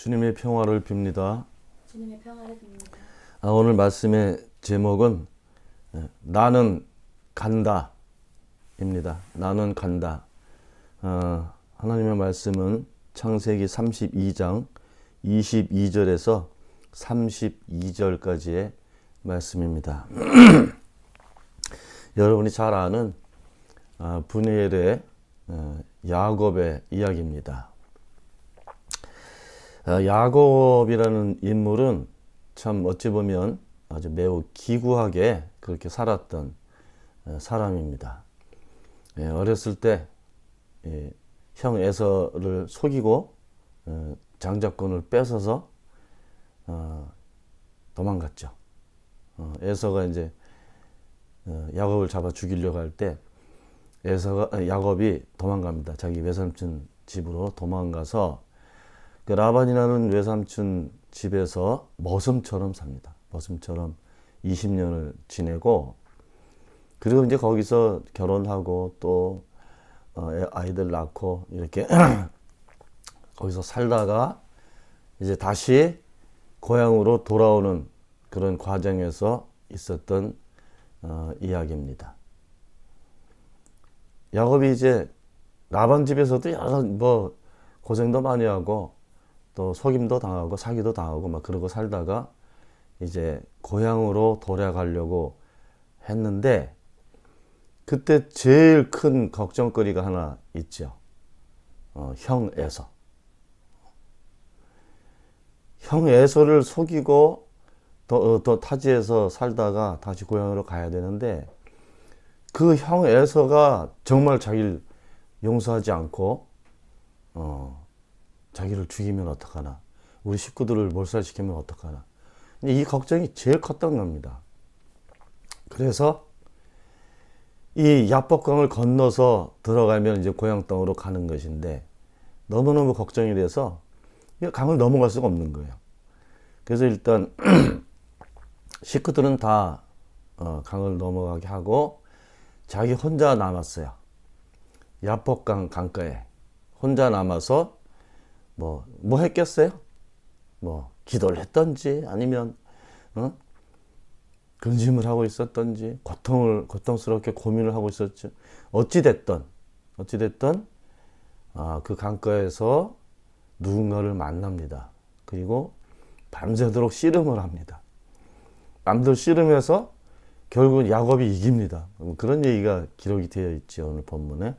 주님의 평화를 빕니다. 주님의 평화를 빕니다. 오늘 말씀의 제목은 나는 간다 입니다. 나는 간다. 하나님의 말씀은 창세기 32장 22절에서 32절까지의 말씀입니다. 여러분이 잘 아는 브니엘의 야곱의 이야기입니다. 야곱이라는 인물은 참 어찌 보면 아주 매우 기구하게 그렇게 살았던 사람입니다. 어렸을 때 형 에서를 속이고 장자권을 뺏어서 도망갔죠. 에서가 이제 야곱을 잡아 죽이려고 할 때 야곱이 도망갑니다. 자기 외삼촌 집으로 도망가서 그 라반이라는 외삼촌 집에서 머슴처럼 삽니다. 머슴처럼 20년을 지내고, 그리고 이제 거기서 결혼하고 또 아이들 낳고 이렇게 거기서 살다가 이제 다시 고향으로 돌아오는 그런 과정에서 있었던 이야기입니다. 야곱이 이제 라반 집에서도 여러 고생도 많이 하고 또 속임도 당하고 사기도 당하고 막 그러고 살다가 이제 고향으로 돌아가려고 했는데, 그때 제일 큰 걱정거리가 하나 있죠. 형 에서. 형 에서를 속이고 또 타지에서 살다가 다시 고향으로 가야 되는데, 그 형 에서가 정말 자기를 용서하지 않고 자기를 죽이면 어떡하나, 우리 식구들을 몰살시키면 어떡하나, 이 걱정이 제일 컸던 겁니다. 그래서 이 야복강을 건너서 들어가면 이제 고향 땅으로 가는 것인데 너무너무 걱정이 돼서 강을 넘어갈 수가 없는 거예요. 그래서 일단 식구들은 다 강을 넘어가게 하고 자기 혼자 남았어요. 야복강 강가에 혼자 남아서 뭐 했겠어요? 기도를 했던지 아니면 근심을 하고 있었던지 고통스럽게 고민을 하고 있었지. 어찌됐든 그 강가에서 누군가를 만납니다. 그리고 밤새도록 씨름을 합니다. 남들 씨름해서 결국은 야곱이 이깁니다. 그런 얘기가 기록이 되어 있죠, 오늘 본문에.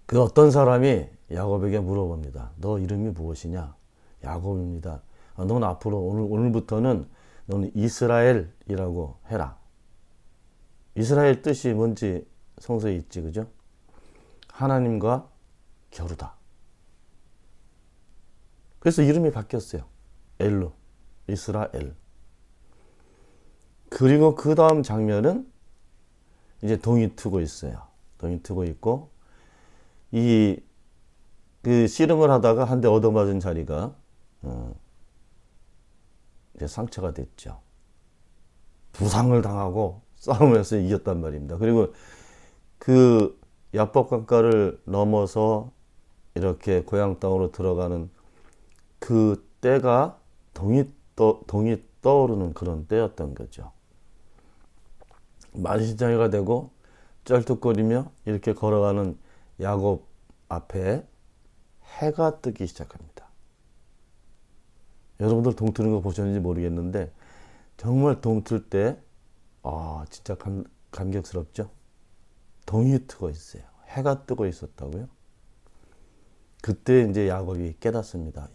그 어떤 사람이 야곱에게 물어봅니다. 너 이름이 무엇이냐? 야곱입니다. 넌 앞으로 오늘부터는 너는 이스라엘이라고 해라. 이스라엘 뜻이 뭔지 성서에 있지, 그죠? 하나님과 겨루다. 그래서 이름이 바뀌었어요. 엘로, 이스라엘. 그리고 그 다음 장면은 이제 동이 트고 있어요. 동이 트고 있고, 그 씨름을 하다가 한 대 얻어맞은 자리가 이제 상처가 됐죠. 부상을 당하고 싸움에서 이겼단 말입니다. 그리고 그 야복강가를 넘어서 이렇게 고향 땅으로 들어가는 그 때가 동이 떠오르는 그런 때였던 거죠. 만신창이가 되고 쩔뚝거리며 이렇게 걸어가는 야곱 앞에 해가 뜨기 시작합니다. 여러분들 동 트는 거 보셨는지 모르겠는데 정말 동 틀 때 진짜 감격스럽죠? 동이 트고 있어요. 해가 뜨고 있었다고요? 그때 이제 야곱이 깨닫습니다.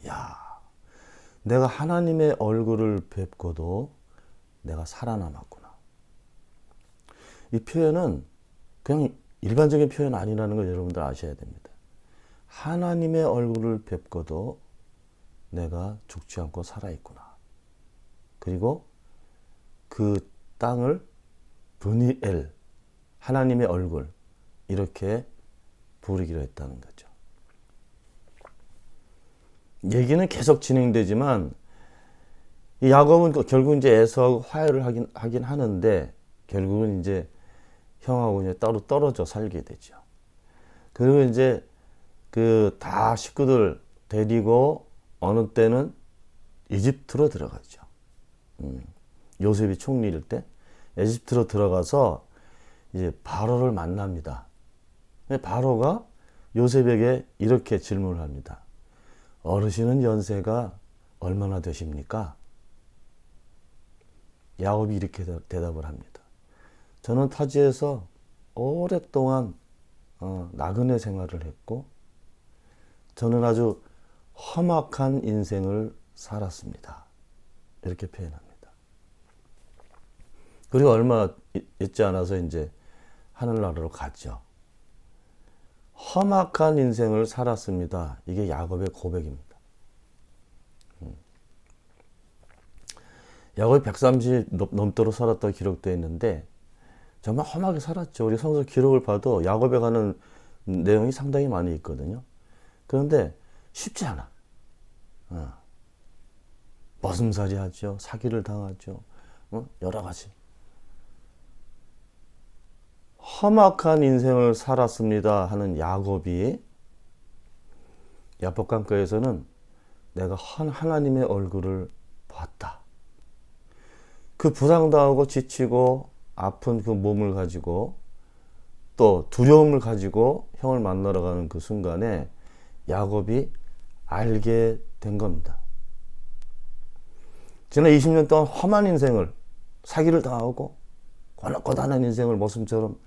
내가 하나님의 얼굴을 뵙고도 내가 살아남았구나. 이 표현은 그냥 일반적인 표현 아니라는 걸 여러분들 아셔야 됩니다. 하나님의 얼굴을 뵙고도 내가 죽지 않고 살아있구나. 그리고 그 땅을 브니엘, 하나님의 얼굴, 이렇게 부르기로 했다는 거죠. 얘기는 계속 진행되지만 이 야곱은 결국 이제 에서하고 화해를 하긴 하는데 결국은 이제 형하고 이제 따로 떨어져 살게 되죠. 그리고 이제 그 다 식구들 데리고 어느 때는 이집트로 들어가죠. 요셉이 총리일 때 이집트로 들어가서 이제 바로를 만납니다. 근데 바로가 요셉에게 이렇게 질문을 합니다. 어르신은 연세가 얼마나 되십니까? 야곱이 이렇게 대답을 합니다. 저는 타지에서 오랫동안 나그네 생활을 했고 저는 아주 험악한 인생을 살았습니다. 이렇게 표현합니다. 그리고 얼마 있지 않아서 이제 하늘나라로 갔죠. 험악한 인생을 살았습니다. 이게 야곱의 고백입니다. 야곱이 130 넘도록 살았다고 기록되어 있는데 정말 험하게 살았죠. 우리 성서 기록을 봐도 야곱에 관한 내용이 상당히 많이 있거든요. 그런데 쉽지 않아. 머슴살이 하죠. 사기를 당하죠. 여러 가지. 험악한 인생을 살았습니다 하는 야곱이 야복강가에서는 내가 하나님의 얼굴을 봤다. 그 부상당하고 지치고 아픈 그 몸을 가지고 또 두려움을 가지고 형을 만나러 가는 그 순간에 야곱이 알게 된 겁니다. 지난 20년 동안 험한 인생을 사기를 당하고 고단한 인생을 모습처럼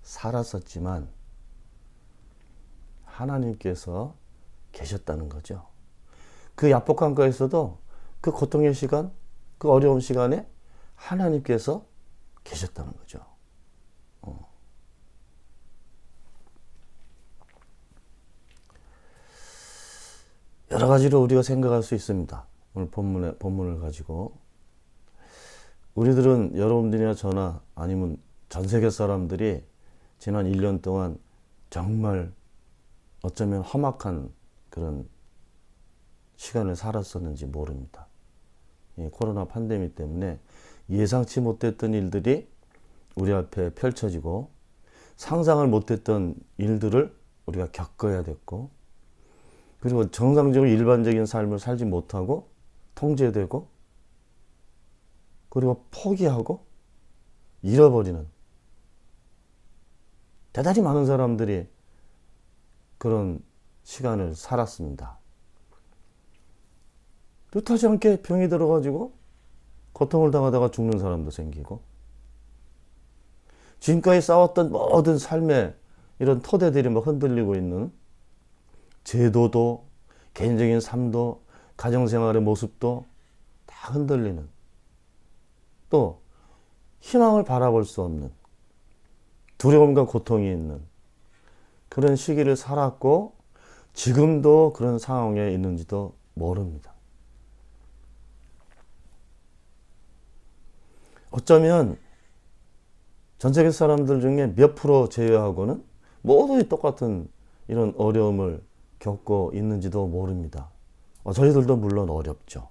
살았었지만 하나님께서 계셨다는 거죠. 그 야복강가에서도 그 고통의 시간, 그 어려운 시간에 하나님께서 계셨다는 거죠. 여러 가지로 우리가 생각할 수 있습니다. 오늘 본문을 가지고. 우리들은 여러분들이나 저나 아니면 전 세계 사람들이 지난 1년 동안 정말 어쩌면 험악한 그런 시간을 살았었는지 모릅니다. 이 코로나 팬데믹 때문에 예상치 못했던 일들이 우리 앞에 펼쳐지고 상상을 못했던 일들을 우리가 겪어야 됐고 그리고 정상적으로 일반적인 삶을 살지 못하고 통제되고 그리고 포기하고 잃어버리는 대단히 많은 사람들이 그런 시간을 살았습니다. 뜻하지 않게 병이 들어가지고 고통을 당하다가 죽는 사람도 생기고 지금까지 쌓았던 모든 삶의 이런 토대들이 막 흔들리고 있는 제도도 개인적인 삶도 가정생활의 모습도 다 흔들리는 또 희망을 바라볼 수 없는 두려움과 고통이 있는 그런 시기를 살았고 지금도 그런 상황에 있는지도 모릅니다. 어쩌면 전 세계 사람들 중에 몇 프로 제외하고는 모두 똑같은 이런 어려움을 겪고 있는지도 모릅니다. 저희들도 물론 어렵죠.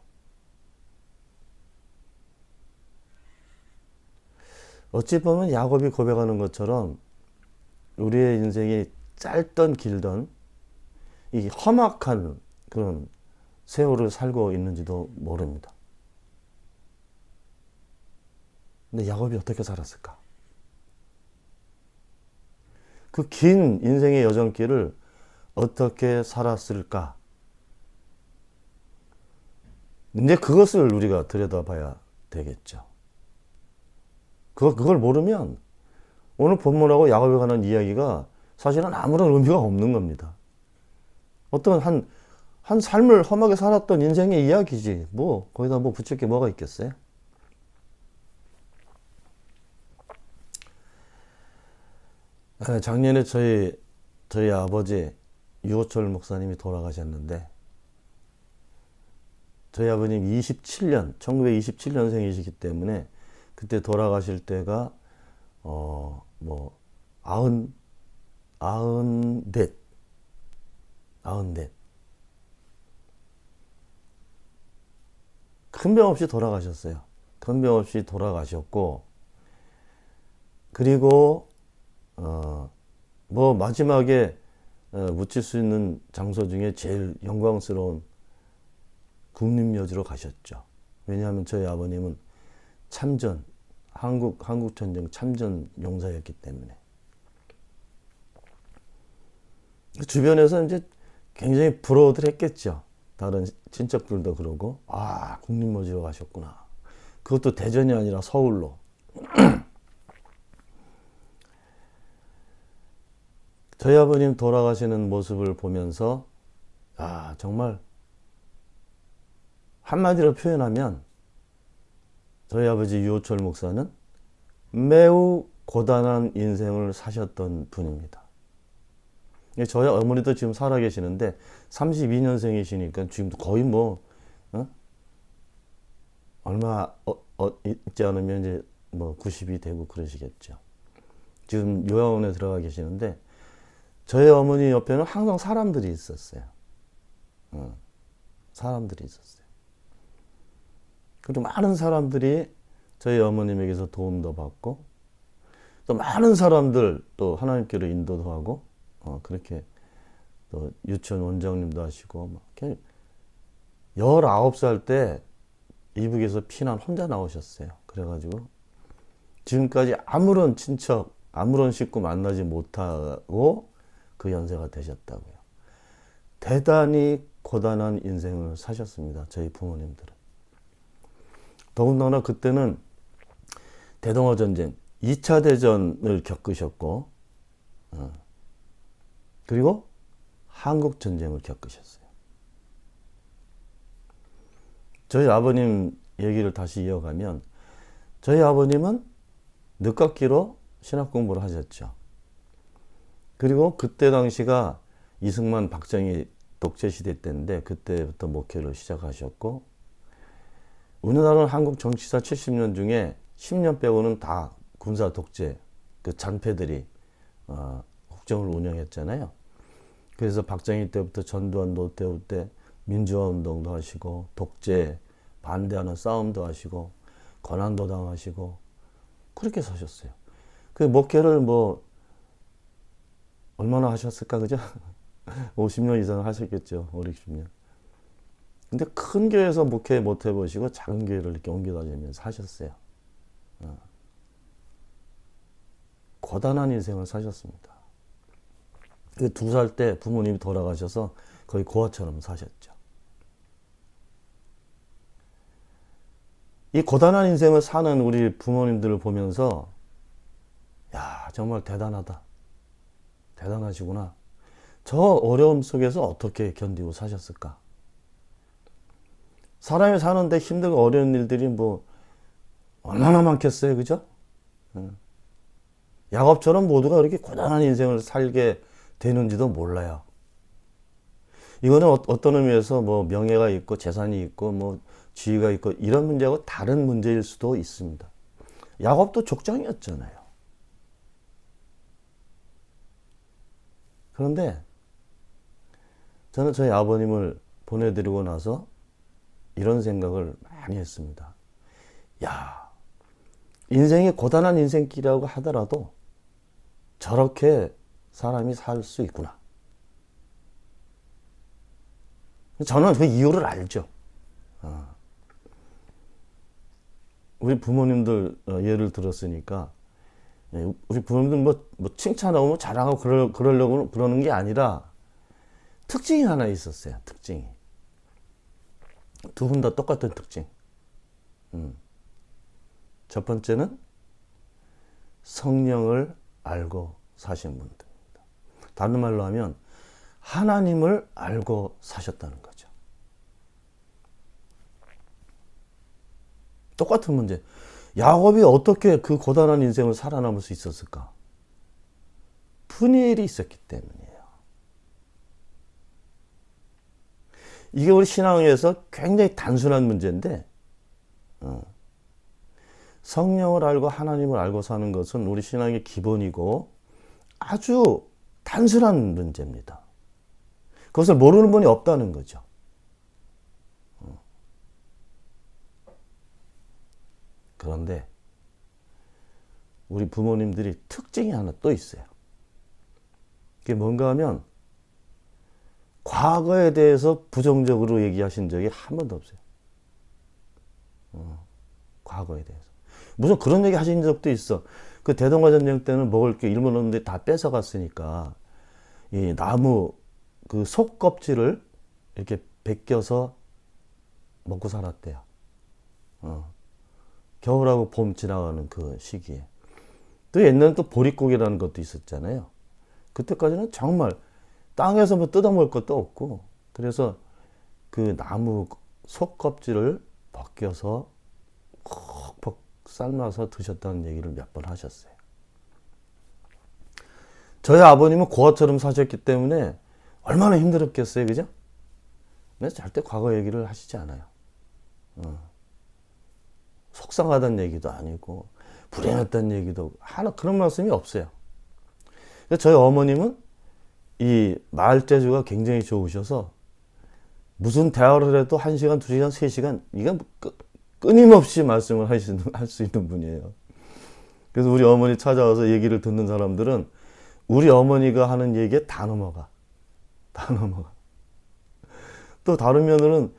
어찌 보면 야곱이 고백하는 것처럼 우리의 인생이 짧던 길던 이 험악한 그런 세월을 살고 있는지도 모릅니다. 근데 야곱이 어떻게 살았을까? 그 긴 인생의 여정길을 어떻게 살았을까? 이제 그것을 우리가 들여다봐야 되겠죠. 그걸 모르면 오늘 본문하고 야곱에 관한 이야기가 사실은 아무런 의미가 없는 겁니다. 어떤 한 삶을 험하게 살았던 인생의 이야기지. 거기다 붙일 게 뭐가 있겠어요? 작년에 저희 아버지 유호철 목사님이 돌아가셨는데 저희 아버님 1927년생이시기 때문에 그때 돌아가실 때가 아흔넷 큰 병 없이 돌아가셨어요. 큰 병 없이 돌아가셨고 그리고 마지막에 묻힐 수 있는 장소 중에 제일 영광스러운 국립묘지로 가셨죠. 왜냐하면 저희 아버님은 참전, 한국전쟁 참전 용사였기 때문에. 주변에서 이제 굉장히 부러워들 했겠죠. 다른 친척들도 그러고, 아, 국립묘지로 가셨구나. 그것도 대전이 아니라 서울로. 저희 아버님 돌아가시는 모습을 보면서, 아, 정말 한마디로 표현하면 저희 아버지 유호철 목사는 매우 고단한 인생을 사셨던 분입니다. 저희 어머니도 지금 살아 계시는데 32년생이시니까 지금 거의 얼마 있지 않으면 이제 90이 되고 그러시겠죠. 지금 요양원에 들어가 계시는데 저희 어머니 옆에는 항상 사람들이 있었어요. 사람들이 있었어요. 그리고 많은 사람들이 저희 어머님에게서 도움도 받고 또 많은 사람들 또 하나님께로 인도도 하고 그렇게 또 유치원 원장님도 하시고 19살 때 이북에서 피난 혼자 나오셨어요. 그래가지고 지금까지 아무런 친척, 아무런 식구 만나지 못하고 그 연세가 되셨다고요. 대단히 고단한 인생을 사셨습니다. 저희 부모님들은. 더군다나 그때는 대동아 전쟁, 2차 대전을 겪으셨고 그리고 한국 전쟁을 겪으셨어요. 저희 아버님 얘기를 다시 이어가면 저희 아버님은 늦깎이로 신학 공부를 하셨죠. 그리고 그때 당시가 이승만 박정희 독재 시대 때인데 그때부터 목회를 시작하셨고 우리나라는 한국 정치사 70년 중에 10년 빼고는 다 군사 독재 그 잔패들이 국정을 운영했잖아요. 그래서 박정희 때부터 전두환 노태우 때 민주화 운동도 하시고 독재 반대하는 싸움도 하시고 고난도 당하시고 그렇게 사셨어요. 그 목회를 얼마나 하셨을까 그죠? 50년 이상 하셨겠죠. 5, 60년. 근데 큰 교회에서 목회 못 해보시고 작은 교회를 이렇게 옮겨 다니면서 하셨어요. 고단한 인생을 사셨습니다. 2살 때 부모님이 돌아가셔서 거의 고아처럼 사셨죠. 이 고단한 인생을 사는 우리 부모님들을 보면서 야, 정말 대단하다. 대단하시구나. 저 어려움 속에서 어떻게 견디고 사셨을까? 사람이 사는데 힘들고 어려운 일들이 얼마나 많겠어요, 그죠? 야곱처럼 모두가 그렇게 고단한 인생을 살게 되는지도 몰라요. 이거는 어떤 의미에서 명예가 있고 재산이 있고 지위가 있고 이런 문제하고 다른 문제일 수도 있습니다. 야곱도 족장이었잖아요. 그런데 저는 저희 아버님을 보내드리고 나서 이런 생각을 많이 했습니다. 야, 인생이 고단한 인생길이라고 하더라도 저렇게 사람이 살 수 있구나. 저는 그 이유를 알죠. 우리 부모님들 예를 들었으니까 우리 부모님들 칭찬하고 자랑하고 그러려고 그러는 게 아니라 특징이 하나 있었어요. 특징이. 두 분 다 똑같은 특징. 첫 번째는 성령을 알고 사신 분들입니다. 다른 말로 하면 하나님을 알고 사셨다는 거죠. 똑같은 문제. 야곱이 어떻게 그 고단한 인생을 살아남을 수 있었을까? 푸니엘이 있었기 때문이에요. 이게 우리 신앙에서 굉장히 단순한 문제인데 성령을 알고 하나님을 알고 사는 것은 우리 신앙의 기본이고 아주 단순한 문제입니다. 그것을 모르는 분이 없다는 거죠. 그런데 우리 부모님들이 특징이 하나 또 있어요. 그게 뭔가 하면 과거에 대해서 부정적으로 얘기하신 적이 한 번도 없어요. 과거에 대해서. 무슨 그런 얘기 하신 적도 있어. 그 대동아전쟁 때는 먹을 게 일본 놈들이 다 뺏어갔으니까 이 나무 그 속껍질을 이렇게 벗겨서 먹고 살았대요. 겨울하고 봄 지나가는 그 시기에. 또 옛날엔 또 보릿고기라는 것도 있었잖아요. 그때까지는 정말 땅에서 뭐 뜯어먹을 것도 없고, 그래서 그 나무 속껍질을 벗겨서 퍽퍽 삶아서 드셨다는 얘기를 몇 번 하셨어요. 저희 아버님은 고아처럼 사셨기 때문에 얼마나 힘들었겠어요, 그죠? 근데 절대 과거 얘기를 하시지 않아요. 속상하다는 얘기도 아니고 불행했다는 얘기도 하나 그런 말씀이 없어요. 저희 어머님은 이 말재주가 굉장히 좋으셔서 무슨 대화를 해도 1시간, 2시간, 3시간 이건 끊임없이 말씀을 할 수 있는 분이에요. 그래서 우리 어머니 찾아와서 얘기를 듣는 사람들은 우리 어머니가 하는 얘기에 다 넘어가. 다 넘어가. 또 다른 면으로는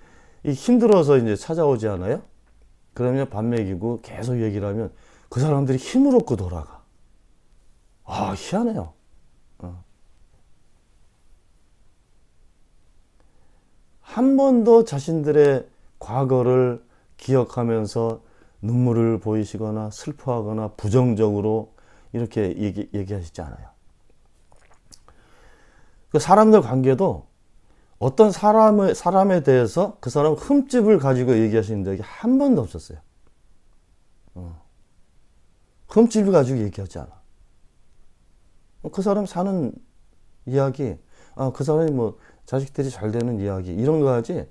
이 힘들어서 이제 찾아오지 않아요? 그러면 밥 먹이고 계속 얘기를 하면 그 사람들이 힘을 얻고 돌아가. 아, 희한해요. 한 번도 자신들의 과거를 기억하면서 눈물을 보이시거나 슬퍼하거나 부정적으로 이렇게 얘기하시지 않아요. 그 사람들 관계도 어떤 사람에 대해서 그 사람 흠집을 가지고 얘기하시는 적이 한 번도 없었어요. 흠집을 가지고 얘기하지 않아. 그 사람 사는 이야기, 그 사람이 뭐 자식들이 잘 되는 이야기 이런 거 하지.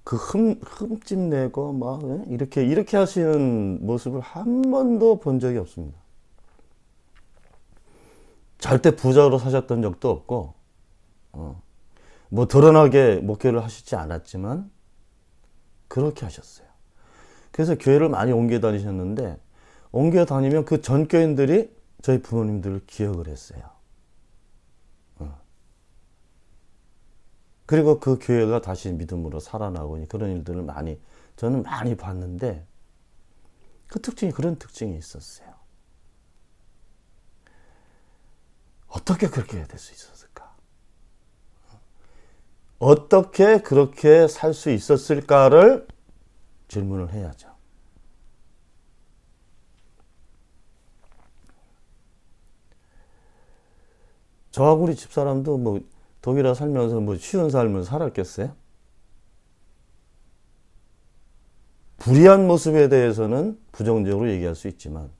그 흠집 내고 막 이렇게 하시는 모습을 한 번도 본 적이 없습니다. 절대 부자로 사셨던 적도 없고, 뭐 드러나게 목회를 하시지 않았지만 그렇게 하셨어요. 그래서 교회를 많이 옮겨 다니셨는데 옮겨 다니면 그 전 교인들이 저희 부모님들을 기억을 했어요. 그리고 그 교회가 다시 믿음으로 살아나고 그런 일들을 저는 많이 봤는데 그런 특징이 있었어요. 어떻게 그렇게 될 수 있었을까? 어떻게 그렇게 살 수 있었을까를 질문을 해야죠. 저하고 우리 집사람도 뭐 독일에 살면서 뭐 쉬운 삶을 살았겠어요? 불의한 모습에 대해서는 부정적으로 얘기할 수 있지만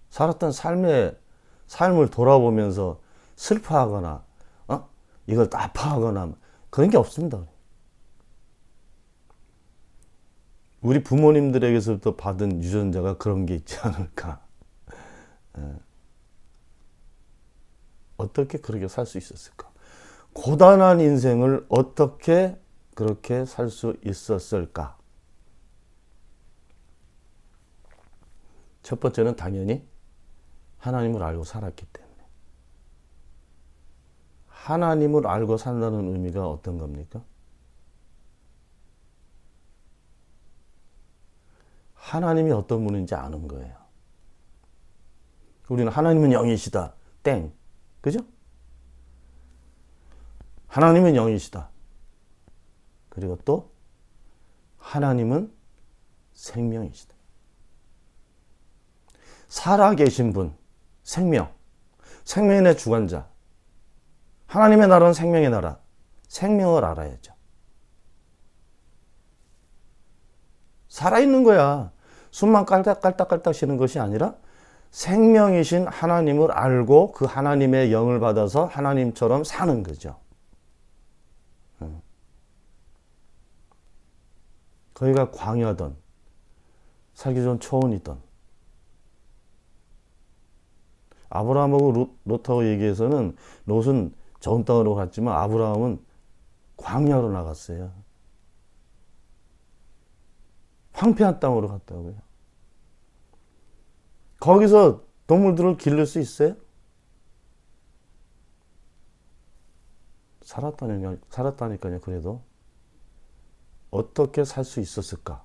살았던 삶을 돌아보면서 슬퍼하거나 이걸 아파하거나 그런 게 없습니다. 우리 부모님들에게서부터 받은 유전자가 그런 게 있지 않을까. 어떻게 그렇게 살 수 있었을까? 고단한 인생을 어떻게 그렇게 살 수 있었을까? 첫 번째는 당연히 하나님을 알고 살았기 때문에. 하나님을 알고 산다는 의미가 어떤 겁니까? 하나님이 어떤 분인지 아는 거예요. 우리는 하나님은 영이시다. 땡. 그죠? 하나님은 영이시다. 그리고 또 하나님은 생명이시다. 살아계신 분, 생명의 주관자. 하나님의 나라는 생명의 나라. 생명을 알아야죠. 살아있는 거야. 숨만 깔딱깔딱 쉬는 것이 아니라 생명이신 하나님을 알고 그 하나님의 영을 받아서 하나님처럼 사는 거죠. 거기가 광야든 살기 좋은 초원이든 아브라함하고 롯하고 얘기해서는 롯은 좋은 땅으로 갔지만 아브라함은 광야로 나갔어요. 황폐한 땅으로 갔다고요. 거기서 동물들을 기를 수 있어요? 살았다니까요. 그래도 어떻게 살 수 있었을까?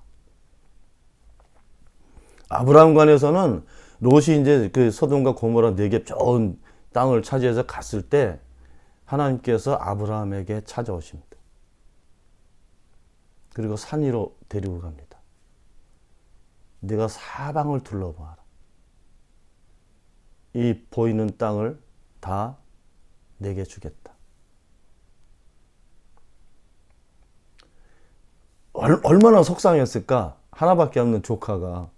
아브라함관에서는 롯이 이제 그 소돔과 고모라 네겝 좋은 땅을 차지해서 갔을 때 하나님께서 아브라함에게 찾아오십니다. 그리고 산 위로 데리고 갑니다. 네가 사방을 둘러봐라. 이 보이는 땅을 다 내게 주겠다. 얼마나 속상했을까? 하나밖에 없는 조카가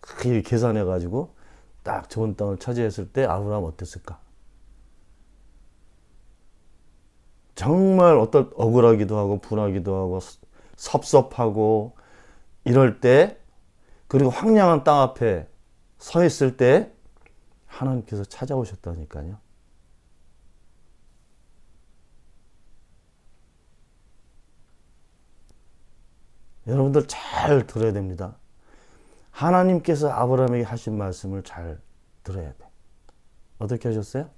그렇게 계산해가지고 딱 좋은 땅을 차지했을 때 아브라함 어땠을까? 정말 억울하기도 하고 분하기도 하고 섭섭하고 이럴 때, 그리고 황량한 땅 앞에 서 있을 때 하나님께서 찾아오셨다니까요. 여러분들 잘 들어야 됩니다. 하나님께서 아브라함에게 하신 말씀을 잘 들어야 돼. 어떻게 하셨어요?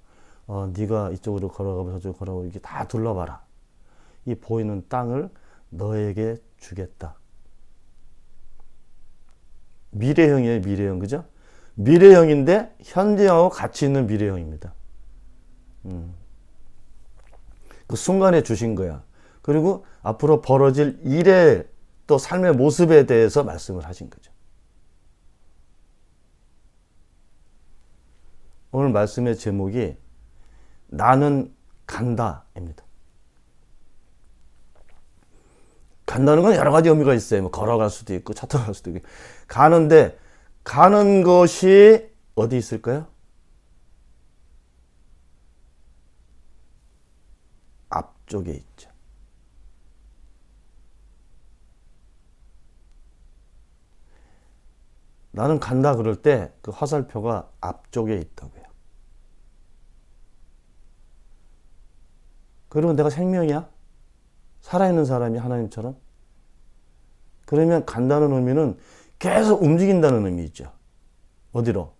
네가 이쪽으로 걸어가고 저쪽으로 걸어가고 이렇게 다 둘러봐라. 이 보이는 땅을 너에게 주겠다. 미래형이에요, 미래형. 그죠? 미래형인데 현재형하고 같이 있는 미래형입니다. 그 순간에 주신 거야. 그리고 앞으로 벌어질 일에 또 삶의 모습에 대해서 말씀을 하신 거죠. 오늘 말씀의 제목이 나는 간다입니다. 간다는 건 여러 가지 의미가 있어요. 뭐 걸어갈 수도 있고 차 타고 갈 수도 있고. 가는데 가는 것이 어디 있을까요? 앞쪽에 있죠. 나는 간다 그럴 때 그 화살표가 앞쪽에 있다고요. 그리고 내가 생명이야? 살아있는 사람이 하나님처럼? 그러면 간다는 의미는 계속 움직인다는 의미죠. 어디로?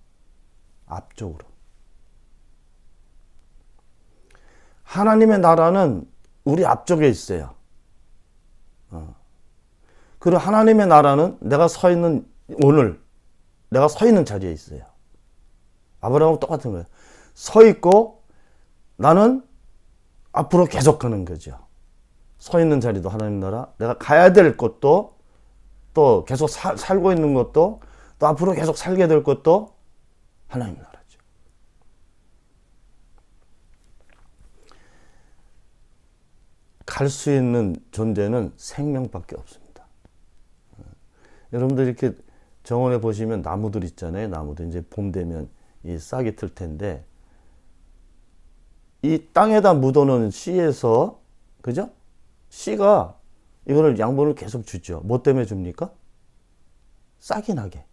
앞쪽으로. 하나님의 나라는 우리 앞쪽에 있어요. 그리고 하나님의 나라는 내가 서 있는 오늘 내가 서 있는 자리에 있어요. 아브라함은 똑같은 거예요. 서 있고 나는 앞으로 계속 가는 거죠. 서 있는 자리도 하나님 나라, 내가 가야 될 곳도 또 계속 살고 있는 것도 또 앞으로 계속 살게 될 것도 하나님 나라죠. 갈 수 있는 존재는 생명밖에 없습니다. 여러분들 이렇게 정원에 보시면 나무들 있잖아요. 나무들 이제 봄 되면 이 싹이 틀 텐데 이 땅에다 묻어놓은 씨에서 그죠? 씨가 이거를 양분을 계속 주죠. 뭐 때문에 줍니까? 싹이 나게.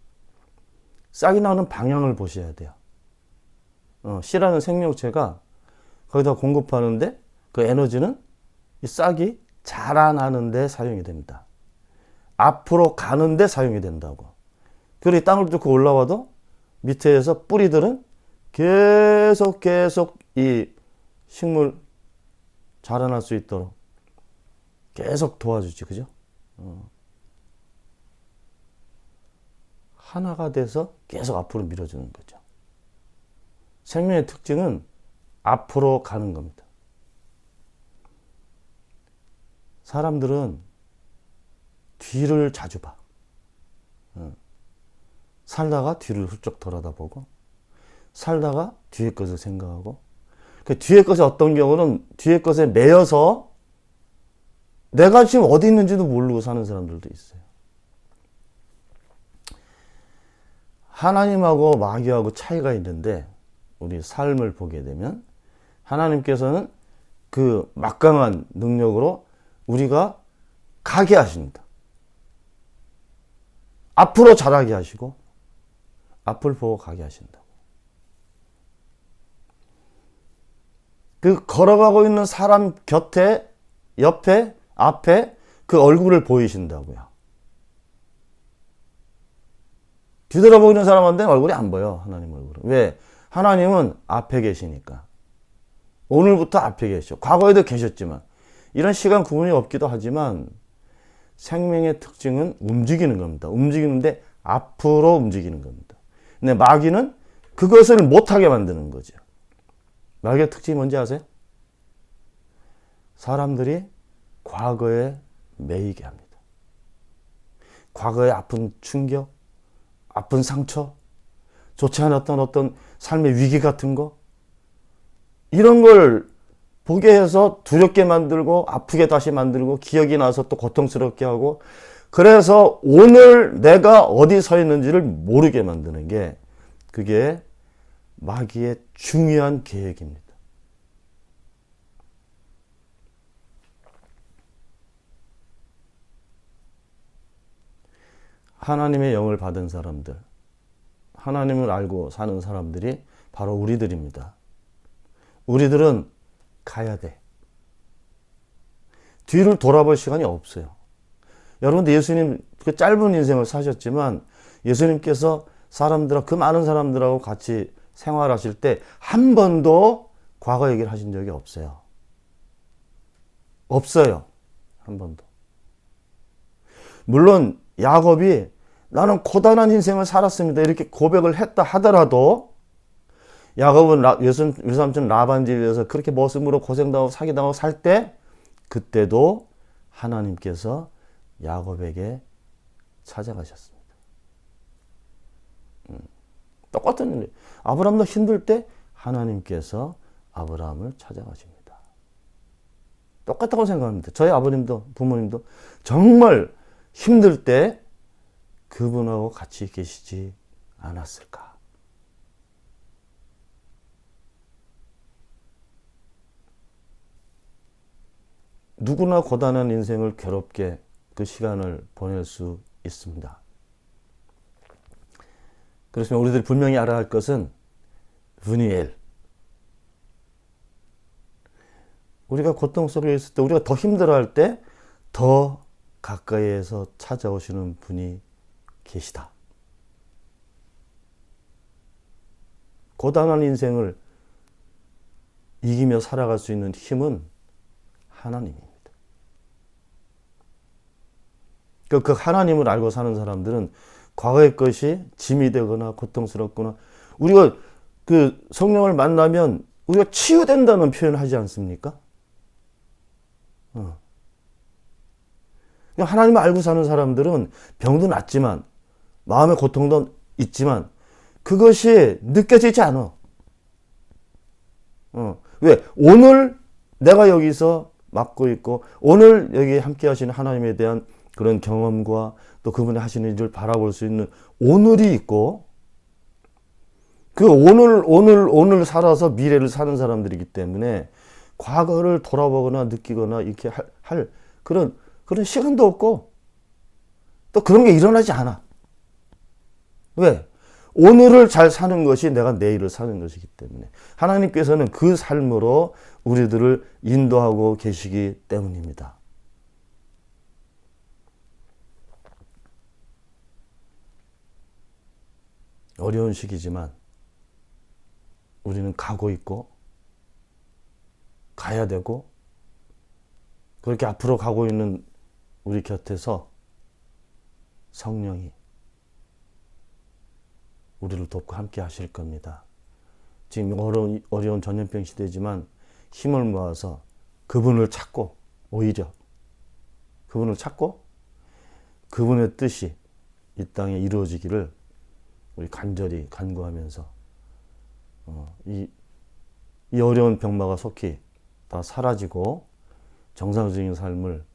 싹이 나는 방향을 보셔야 돼요. 씨라는 생명체가 거기다 공급하는데 그 에너지는 이 싹이 자라나는 데 사용이 됩니다. 앞으로 가는 데 사용이 된다고. 그리고 땅을 뚫고 올라와도 밑에서 뿌리들은 계속 이 식물 자라날 수 있도록 계속 도와주지, 그죠? 하나가 돼서 계속 앞으로 밀어주는 거죠. 생명의 특징은 앞으로 가는 겁니다. 사람들은 뒤를 자주 봐. 살다가 뒤를 훌쩍 돌아다보고 살다가 뒤에 것을 생각하고 그 뒤에 것이 어떤 경우는 뒤에 것에 매여서 내가 지금 어디 있는지도 모르고 사는 사람들도 있어요. 하나님하고 마귀하고 차이가 있는데 우리 삶을 보게 되면 하나님께서는 그 막강한 능력으로 우리가 가게 하십니다. 앞으로 자라게 하시고 앞을 보고 가게 하신다고. 그 걸어가고 있는 사람 곁에, 옆에, 앞에 그 얼굴을 보이신다고요. 뒤돌아보고 있는 사람한테는 얼굴이 안 보여. 하나님 얼굴은. 왜? 하나님은 앞에 계시니까. 오늘부터 앞에 계셔. 과거에도 계셨지만 이런 시간 구분이 없기도 하지만 생명의 특징은 움직이는 겁니다. 움직이는데 앞으로 움직이는 겁니다. 근데 마귀는 그것을 못하게 만드는 거죠. 마귀의 특징이 뭔지 아세요? 사람들이 과거에 매이게 합니다. 과거의 아픈 충격, 아픈 상처, 좋지 않았던 어떤 삶의 위기 같은 거, 이런 걸 보게 해서 두렵게 만들고 아프게 다시 만들고 기억이 나서 또 고통스럽게 하고, 그래서 오늘 내가 어디 서 있는지를 모르게 만드는 게 그게 마귀의 중요한 계획입니다. 하나님의 영을 받은 사람들, 하나님을 알고 사는 사람들이 바로 우리들입니다. 우리들은 가야 돼. 뒤를 돌아볼 시간이 없어요. 여러분들 예수님 그 짧은 인생을 사셨지만 예수님께서 사람들하고, 그 많은 사람들하고 같이 생활하실 때 한 번도 과거 얘기를 하신 적이 없어요. 없어요. 한 번도. 물론 야곱이 나는 고단한 인생을 살았습니다 이렇게 고백을 했다 하더라도, 야곱은 외삼촌 라반 집에서 그렇게 머슴으로 고생당하고 사기당하고 살 때, 그때도 하나님께서 야곱에게 찾아가셨습니다. 똑같은 일. 아브라함도 힘들 때 하나님께서 아브라함을 찾아가십니다. 똑같다고 생각합니다. 저희 아버님도 부모님도 정말 힘들 때 그분하고 같이 계시지 않았을까. 누구나 고단한 인생을 괴롭게 그 시간을 보낼 수 있습니다. 그렇지만 우리들이 분명히 알아야 할 것은 브니엘. 우리가 고통 속에 있을 때, 우리가 더 힘들어할 때 더 가까이에서 찾아오시는 분이 계시다. 고단한 인생을 이기며 살아갈 수 있는 힘은 하나님입니다. 그 하나님을 알고 사는 사람들은 과거의 것이 짐이 되거나 고통스럽거나, 우리가 그 성령을 만나면 우리가 치유된다는 표현을 하지 않습니까? 하나님을 알고 사는 사람들은 병도 낫지만, 마음의 고통도 있지만, 그것이 느껴지지 않아. 왜? 오늘 내가 여기서 맡고 있고, 오늘 여기 함께 하시는 하나님에 대한 그런 경험과 또 그분이 하시는 일을 바라볼 수 있는 오늘이 있고, 그 오늘 살아서 미래를 사는 사람들이기 때문에 과거를 돌아보거나 느끼거나 이렇게 할 그런 시간도 없고, 또 그런 게 일어나지 않아. 왜? 오늘을 잘 사는 것이 내가 내일을 사는 것이기 때문에, 하나님께서는 그 삶으로 우리들을 인도하고 계시기 때문입니다. 어려운 시기지만 우리는 가고 있고 가야 되고, 그렇게 앞으로 가고 있는 우리 곁에서 성령이 우리를 돕고 함께 하실 겁니다. 지금 어려운 전염병 시대지만 힘을 모아서 그분을 찾고, 오히려 그분을 찾고 그분의 뜻이 이 땅에 이루어지기를 우리 간절히 간구하면서 이 어려운 병마가 속히 다 사라지고 정상적인 삶을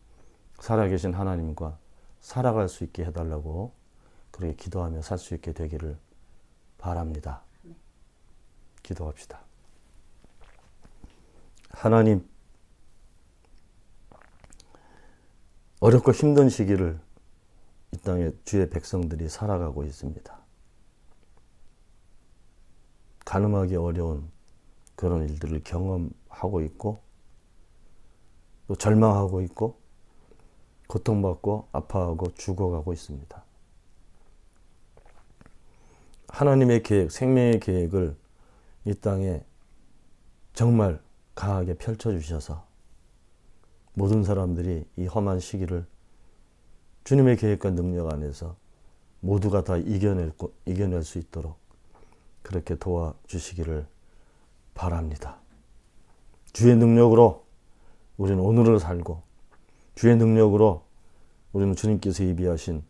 살아계신 하나님과 살아갈 수 있게 해달라고 그렇게 기도하며 살 수 있게 되기를 바랍니다. 기도합시다. 하나님, 어렵고 힘든 시기를 이 땅에 주의 백성들이 살아가고 있습니다. 가늠하기 어려운 그런 일들을 경험하고 있고, 또 절망하고 있고, 고통받고 아파하고 죽어가고 있습니다. 하나님의 계획, 생명의 계획을 이 땅에 정말 강하게 펼쳐주셔서 모든 사람들이 이 험한 시기를 주님의 계획과 능력 안에서 모두가 다 이겨낼 수 있도록 그렇게 도와주시기를 바랍니다. 주의 능력으로 우리는 오늘을 살고 주의 능력으로 우리는 주님께서 예비하신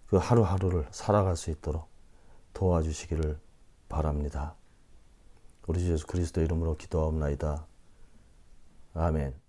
그 하루하루를 살아갈 수 있도록 도와주시기를 바랍니다. 우리 주 예수 그리스도 이름으로 기도하옵나이다. 아멘.